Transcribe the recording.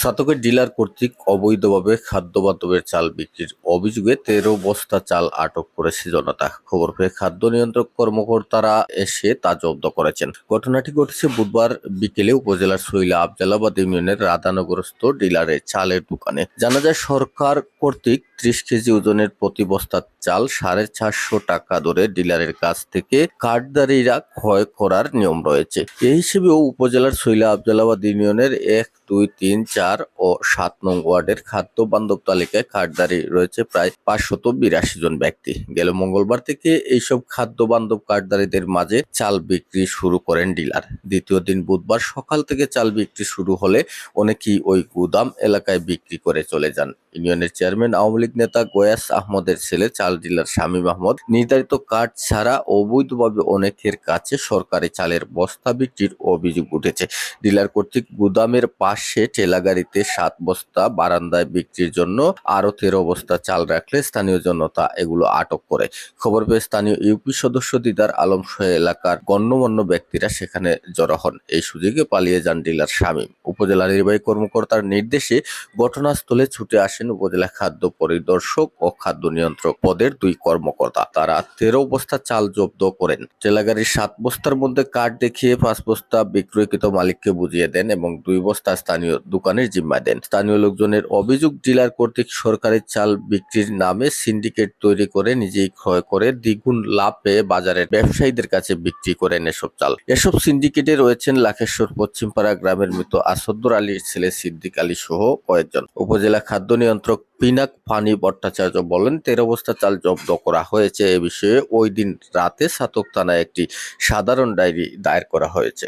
ছাতকের dealer কর্তৃক অবৈধভাবে খাদ্যবান্ধবের চাল বিক্রির অভিযোগে ১৩ বস্তা চাল আটক করেছে জনতা। খবর পেয়ে খাদ্য নিয়ন্ত্রক কর্মকর্তারা এসে তা জব্দ করেছেন। ঘটনাটি ঘটেছে বুধবার বিকেলে উপজেলার শৈলা আফজালাবাদ ইউনিয়নের রাধানগরস্থ ডিলারের চালের দোকানে। জানা যায়, সরকার কর্তৃক ৩০ কেজি ওজনের প্রতি বস্তা চাল ৪৫০ টাকা ধরে ডিলারের কাছ থেকে কার্ডধারীরা ক্রয় করার নিয়ম রয়েছে। এই হিসেবেও উপজেলার শৈলা আফজালাবাদ ইউনিয়নের ১, ২, ৩, ৪ ও ৭ নং ওয়ার্ডের খাদ্য বান্ধব তালিকায় কার্ডধারী রয়েছে প্রায় ৫৮২ জন ব্যক্তি। গেল মঙ্গলবার থেকে এইসব খাদ্য বান্ধব কার্ডধারীদের মাঝে চাল বিক্রি শুরু করেন ডিলার। দ্বিতীয় দিন বুধবার সকাল থেকে চাল বিক্রি শুরু হলে অনেকেই ওই গুদাম এলাকায় বিক্রি করে চলে যান। ইউনিয়নের চেয়ারম্যান আওয়ামী লীগ নেতা গয়াস আহমদের ছেলে চাল ডিলার শামীম আহমদ নির্ধারিত কার্ড ছাড়া অবৈধভাবে অনেকের কাছে সরকারি চালের বস্তা বিক্রির অভিযোগ উঠেছে। ডিলার কর্তৃক গুদামের পাশে ঠেলাগাড়িতে ৭ বস্তা, বারান্দায় বিক্রির জন্য আরো ১৩ বস্তা চাল রাখলে স্থানীয় জনতা এগুলো আটক করে। খবর পেয়ে স্থানীয় ইউপি সদস্য দিদার আলম সহ এলাকার গণ্যমান্য ব্যক্তিরা সেখানে জড়ো হন। এই সুযোগে পালিয়ে যান ডিলার শামীম। উপজেলা নির্বাহী কর্মকর্তার নির্দেশে ঘটনাস্থলে ছুটে আসেন উপজেলা খাদ্য পরিদর্শক ও খাদ্য নিয়ন্ত্রক পদের ২ কর্মকর্তা। তারা ১৩ বস্তা চাল জব্দ করেন। ঠেলাগাড়ির ৭ বস্তার মধ্যে কার্ড দেখিয়ে ৫ বস্তা বিক্রয়কৃত মালিককে বুঝিয়ে দেন এবং ২ বস্তা স্থানীয় দোকানের জিম্মায় দেন। স্থানীয় লোকজনের অভিযোগ, ডিলার কর্তৃক সরকারি চাল বিক্রির নামে সিন্ডিকেট তৈরি করে নিজেই ক্রয় করে দ্বিগুণ লাভ পেয়ে বাজারের ব্যবসায়ীদের কাছে বিক্রি করেন এসব চাল। এসব সিন্ডিকেটে রয়েছেন লাখেশ্বর পশ্চিমপাড়া গ্রামের মৃত আসাদুর আলীর ছেলে সিদ্দিক আলী সহ কয়েকজন। উপজেলা খাদ্য নিয়ন্ত্রক পিনাক ফানি ভট্টাচার্য বলেন, ১৩ বস্তা চাল জব্দ করা হয়েছে। এ বিষয়ে ওই দিন রাতে ছাতক থানায় একটি সাধারণ ডায়েরি দায়ের করা হয়েছে।